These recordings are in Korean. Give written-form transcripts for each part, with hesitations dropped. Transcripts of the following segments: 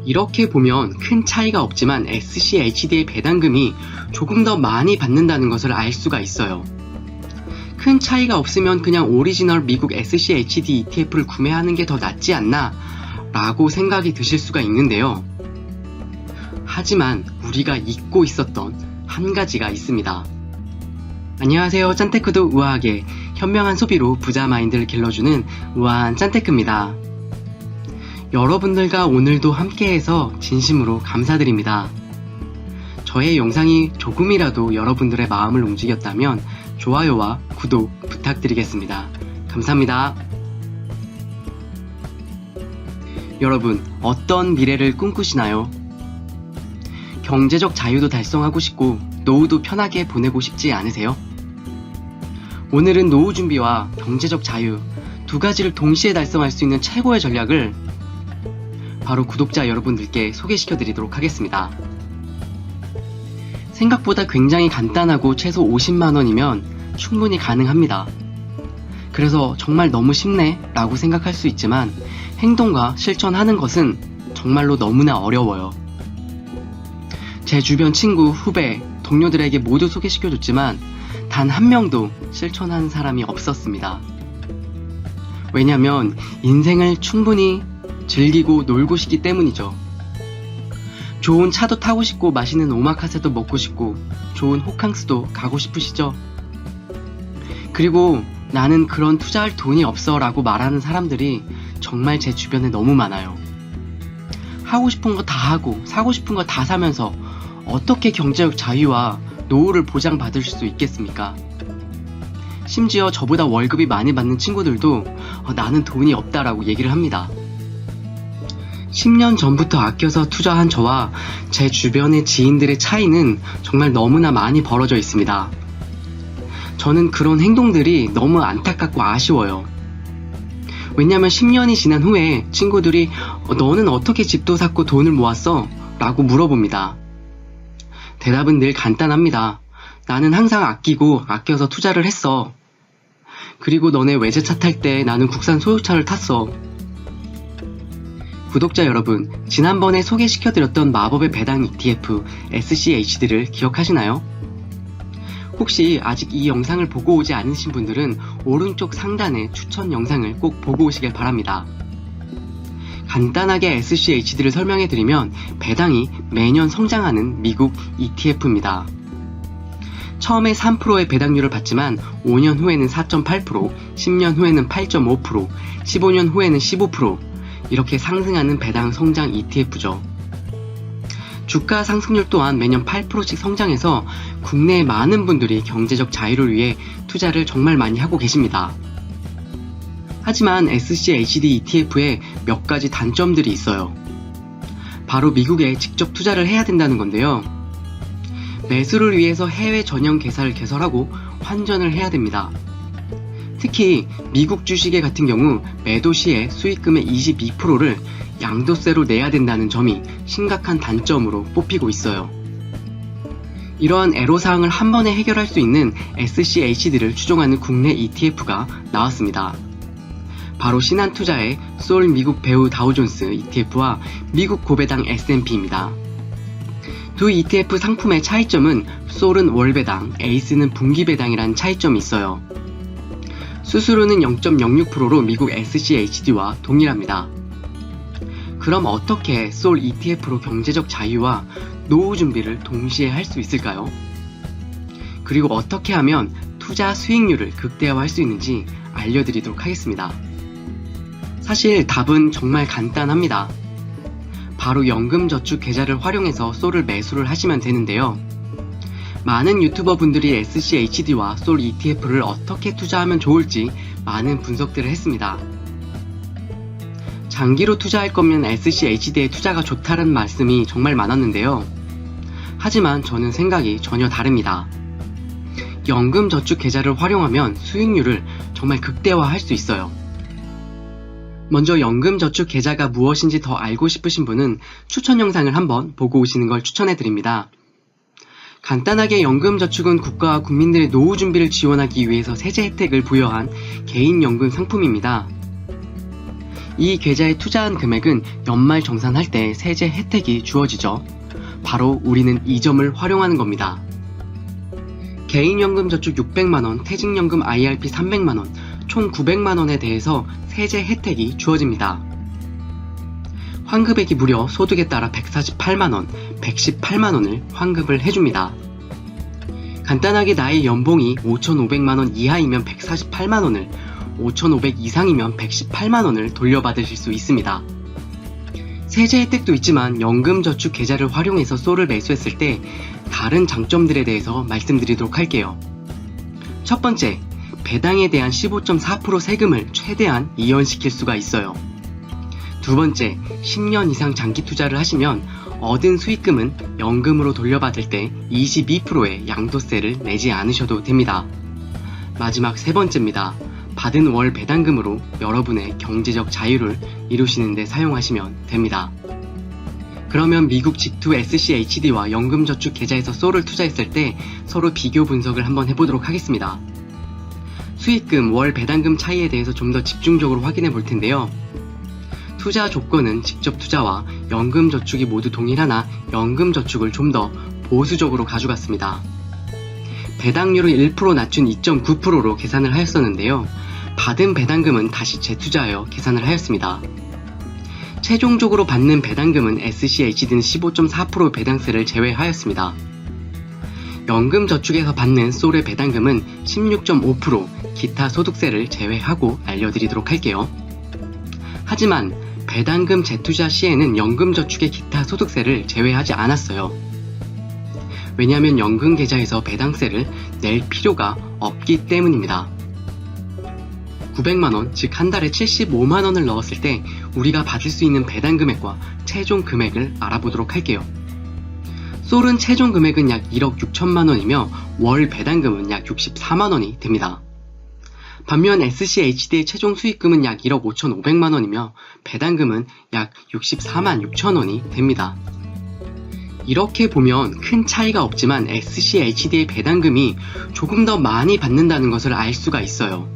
이렇게 보면 큰 차이가 없지만 SCHD의 배당금이 조금 더 많이 받는다는 것을 알 수가 있어요. 큰 차이가 없으면 그냥 오리지널 미국 SCHD ETF를 구매하는 게 더 낫지 않나 라고 생각이 드실 수가 있는데요. 하지만 우리가 잊고 있었던 한 가지가 있습니다. 안녕하세요. 짠테크도 우아하게 현명한 소비로 부자 마인드를 길러주는 우아한 짠테크입니다. 여러분들과 오늘도 함께해서 진심으로 감사드립니다. 저의 영상이 조금이라도 여러분들의 마음을 움직였다면 좋아요와 구독 부탁드리겠습니다. 감사합니다. 여러분, 어떤 미래를 꿈꾸시나요? 경제적 자유도 달성하고 싶고 노후도 편하게 보내고 싶지 않으세요? 오늘은 노후 준비와 경제적 자유 두 가지를 동시에 달성할 수 있는 최고의 전략을 바로 구독자 여러분들께 소개시켜 드리도록 하겠습니다. 생각보다 굉장히 간단하고 최소 50만원이면 충분히 가능합니다. 그래서 정말 너무 쉽네 라고 생각할 수 있지만 행동과 실천하는 것은 정말로 너무나 어려워요. 제 주변 친구, 후배, 동료들에게 모두 소개시켜줬지만 단 한 명도 실천하는 사람이 없었습니다. 왜냐면 인생을 충분히 즐기고 놀고 싶기 때문이죠. 좋은 차도 타고 싶고 맛있는 오마카세도 먹고 싶고 좋은 호캉스도 가고 싶으시죠? 그리고 나는 그런 투자할 돈이 없어 라고 말하는 사람들이 정말 제 주변에 너무 많아요. 하고 싶은 거 다 하고 사고 싶은 거 다 사면서 어떻게 경제적 자유와 노후를 보장받을 수 있겠습니까? 심지어 저보다 월급이 많이 받는 친구들도 나는 돈이 없다라고 얘기를 합니다. 10년 전부터 아껴서 투자한 저와 제 주변의 지인들의 차이는 정말 너무나 많이 벌어져 있습니다. 저는 그런 행동들이 너무 안타깝고 아쉬워요. 왜냐면 10년이 지난 후에 친구들이 너는 어떻게 집도 샀고 돈을 모았어? 라고 물어봅니다. 대답은 늘 간단합니다. 나는 항상 아끼고 아껴서 투자를 했어. 그리고 너네 외제차 탈 때 나는 국산 소유차를 탔어. 구독자 여러분, 지난번에 소개시켜드렸던 마법의 배당 ETF SCHD를 기억하시나요? 혹시 아직 이 영상을 보고 오지 않으신 분들은 오른쪽 상단의 추천 영상을 꼭 보고 오시길 바랍니다. 간단하게 SCHD를 설명해드리면 배당이 매년 성장하는 미국 ETF입니다. 처음에 3%의 배당률을 받지만 5년 후에는 4.8%, 10년 후에는 8.5%, 15년 후에는 15%, 이렇게 상승하는 배당 성장 ETF죠. 주가 상승률 또한 매년 8%씩 성장해서 국내의 많은 분들이 경제적 자유를 위해 투자를 정말 많이 하고 계십니다. 하지만 SCHD ETF에 몇 가지 단점들이 있어요. 바로 미국에 직접 투자를 해야 된다는 건데요. 매수를 위해서 해외 전용 계좌를 개설하고 환전을 해야 됩니다. 특히 미국 주식에 같은 경우 매도 시에 수익금의 22%를 양도세로 내야 된다는 점이 심각한 단점으로 뽑히고 있어요. 이러한 애로사항을 한 번에 해결할 수 있는 SCHD를 추종하는 국내 ETF가 나왔습니다. 바로 신한투자의 솔 미국 배우 다우존스 ETF와 미국 고배당 S&P입니다. 두 ETF 상품의 차이점은 솔은 월배당, 에이스는 분기배당이라는 차이점이 있어요. 수수료는 0.06%로 미국 SCHD와 동일합니다. 그럼 어떻게 솔 ETF로 경제적 자유와 노후 준비를 동시에 할 수 있을까요? 그리고 어떻게 하면 투자 수익률을 극대화할 수 있는지 알려드리도록 하겠습니다. 사실 답은 정말 간단합니다. 바로 연금저축 계좌를 활용해서 솔을 매수를 하시면 되는데요. 많은 유튜버 분들이 SCHD와 솔 ETF를 어떻게 투자하면 좋을지 많은 분석들을 했습니다. 장기로 투자할 거면 SCHD에 투자가 좋다는 말씀이 정말 많았는데요. 하지만 저는 생각이 전혀 다릅니다. 연금저축 계좌를 활용하면 수익률을 정말 극대화할 수 있어요. 먼저 연금저축 계좌가 무엇인지 더 알고 싶으신 분은 추천 영상을 한번 보고 오시는 걸 추천해드립니다. 간단하게 연금저축은 국가와 국민들의 노후 준비를 지원하기 위해서 세제 혜택을 부여한 개인연금 상품입니다. 이 계좌에 투자한 금액은 연말 정산할 때 세제 혜택이 주어지죠. 바로 우리는 이 점을 활용하는 겁니다. 개인연금저축 600만원, 퇴직연금 IRP 300만원, 총 900만원에 대해서 세제 혜택이 주어집니다. 환급액이 무려 소득에 따라 148만원, 118만원을 환급을 해줍니다. 간단하게 나의 연봉이 5,500만원 이하이면 148만원을, 5,500 이상이면 118만원을 돌려받으실 수 있습니다. 세제 혜택도 있지만 연금저축 계좌를 활용해서 쏘를 매수했을 때 다른 장점들에 대해서 말씀드리도록 할게요. 첫 번째, 배당에 대한 15.4% 세금을 최대한 이연시킬 수가 있어요. 두 번째, 10년 이상 장기 투자를 하시면 얻은 수익금은 연금으로 돌려받을 때 22%의 양도세를 내지 않으셔도 됩니다. 마지막 세 번째입니다. 받은 월 배당금으로 여러분의 경제적 자유를 이루시는 데 사용하시면 됩니다. 그러면 미국 G2 SCHD와 연금저축 계좌에서 쏘를 투자했을 때 서로 비교 분석을 한번 해보도록 하겠습니다. 수익금, 월 배당금 차이에 대해서 좀 더 집중적으로 확인해 볼 텐데요. 투자 조건은 직접 투자와 연금저축이 모두 동일하나 연금저축을 좀 더 보수적으로 가져갔습니다. 배당률을 1% 낮춘 2.9%로 계산을 하였었는데요. 받은 배당금은 다시 재투자하여 계산을 하였습니다. 최종적으로 받는 배당금은 SCHD는 15.4% 배당세를 제외하였습니다. 연금저축에서 받는 쏠의 배당금은 16.5% 기타 소득세를 제외하고 알려드리도록 할게요. 하지만 배당금 재투자 시에는 연금저축의 기타 소득세를 제외하지 않았어요. 왜냐하면 연금계좌에서 배당세를 낼 필요가 없기 때문입니다. 900만원, 즉 한 달에 75만원을 넣었을 때 우리가 받을 수 있는 배당 금액과 최종 금액을 알아보도록 할게요. 쏠은 최종 금액은 약 1억 6천만원이며 월 배당금은 약 64만원이 됩니다. 반면 SCHD의 최종 수익금은 약 1억 5,500만원이며 배당금은 약 64만 6천원이 됩니다. 이렇게 보면 큰 차이가 없지만 SCHD의 배당금이 조금 더 많이 받는다는 것을 알 수가 있어요.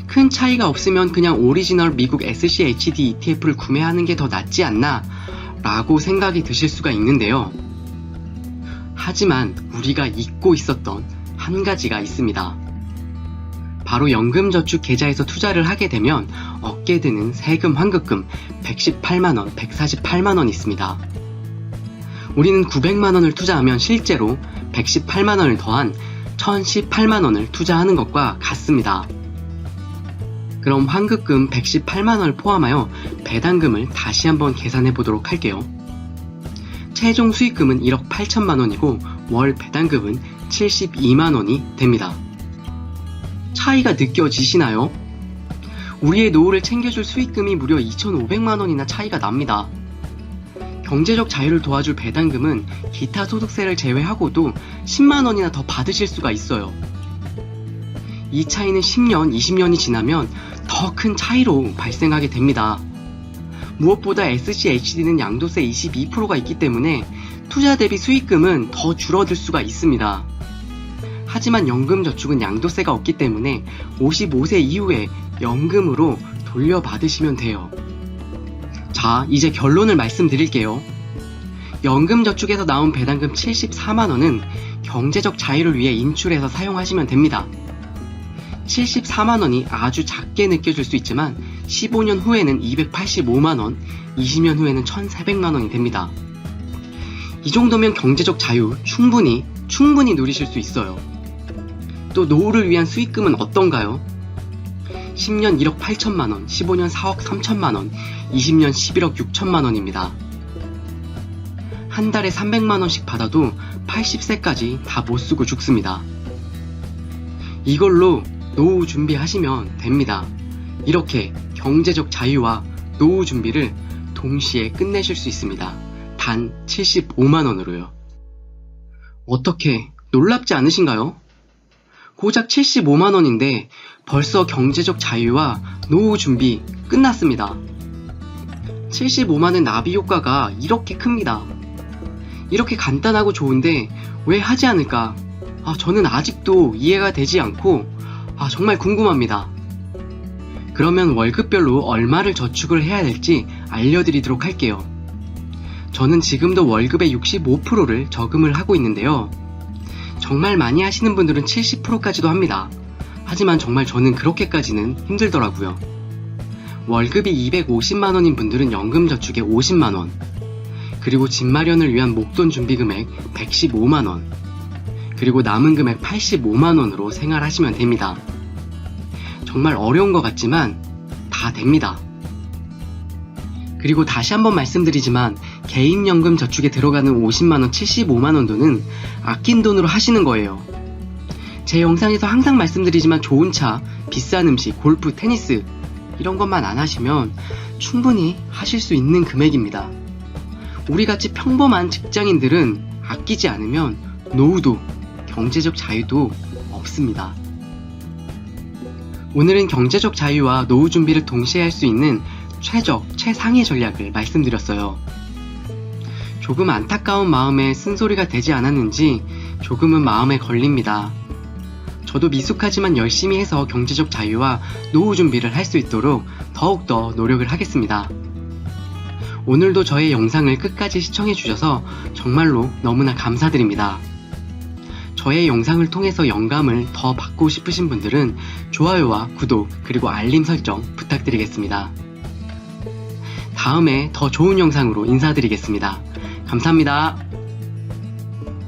큰 차이가 없으면 그냥 오리지널 미국 SCHD ETF를 구매하는 게 더 낫지 않나 라고 생각이 드실 수가 있는데요. 하지만 우리가 잊고 있었던 한 가지가 있습니다. 바로 연금저축 계좌에서 투자를 하게 되면 얻게 되는 세금 환급금 118만원, 148만원이 있습니다. 우리는 900만원을 투자하면 실제로 118만원을 더한 1018만원을 투자하는 것과 같습니다. 그럼 환급금 118만원을 포함하여 배당금을 다시 한번 계산해 보도록 할게요. 최종 수익금은 1억 8천만원이고 월 배당금은 72만원이 됩니다. 차이가 느껴지시나요? 우리의 노후를 챙겨줄 수익금이 무려 2,500만원이나 차이가 납니다. 경제적 자유를 도와줄 배당금은 기타 소득세를 제외하고도 10만원이나 더 받으실 수가 있어요. 이 차이는 10년, 20년이 지나면 더 큰 차이로 발생하게 됩니다. 무엇보다 SCHD는 양도세 22%가 있기 때문에 투자 대비 수익금은 더 줄어들 수가 있습니다. 하지만 연금저축은 양도세가 없기 때문에 55세 이후에 연금으로 돌려받으시면 돼요. 자, 이제 결론을 말씀드릴게요. 연금저축에서 나온 배당금 74만원은 경제적 자유를 위해 인출해서 사용하시면 됩니다. 74만원이 아주 작게 느껴질 수 있지만 15년 후에는 285만원, 20년 후에는 1,400만원이 됩니다. 이 정도면 경제적 자유 충분히 누리실 수 있어요. 또 노후를 위한 수익금은 어떤가요? 10년 1억 8천만원, 15년 4억 3천만원, 20년 11억 6천만원입니다. 한 달에 300만원씩 받아도 80세까지 다 못쓰고 죽습니다. 이걸로 노후 준비하시면 됩니다. 이렇게 경제적 자유와 노후 준비를 동시에 끝내실 수 있습니다. 단 75만원으로요. 어떻게 놀랍지 않으신가요? 고작 75만원인데 벌써 경제적 자유와 노후 준비 끝났습니다. 75만원 나비 효과가 이렇게 큽니다. 이렇게 간단하고 좋은데 왜 하지 않을까? 저는 아직도 이해가 되지 않고 정말 궁금합니다. 그러면 월급별로 얼마를 저축을 해야 될지 알려드리도록 할게요. 저는 지금도 월급의 65%를 저금을 하고 있는데요. 정말 많이 하시는 분들은 70%까지도 합니다. 하지만 정말 저는 그렇게까지는 힘들더라고요. 월급이 250만원인 분들은 연금저축에 50만원, 그리고 집 마련을 위한 목돈 준비 금액 115만원, 그리고 남은 금액 85만원으로 생활하시면 됩니다. 정말 어려운 것 같지만 다 됩니다. 그리고 다시 한번 말씀드리지만 개인연금 저축에 들어가는 50만원, 75만원 돈은 아낀 돈으로 하시는 거예요. 제 영상에서 항상 말씀드리지만 좋은 차, 비싼 음식, 골프, 테니스 이런 것만 안 하시면 충분히 하실 수 있는 금액입니다. 우리같이 평범한 직장인들은 아끼지 않으면 노후도 경제적 자유도 없습니다. 오늘은 경제적 자유와 노후 준비를 동시에 할 수 있는 최상의 전략을 말씀드렸어요. 조금 안타까운 마음에 쓴소리가 되지 않았는지 조금은 마음에 걸립니다. 저도 미숙하지만 열심히 해서 경제적 자유와 노후 준비를 할 수 있도록 더욱더 노력을 하겠습니다. 오늘도 저의 영상을 끝까지 시청해주셔서 정말로 너무나 감사드립니다. 저의 영상을 통해서 영감을 더 받고 싶으신 분들은 좋아요와 구독 그리고 알림 설정 부탁드리겠습니다. 다음에 더 좋은 영상으로 인사드리겠습니다. 감사합니다.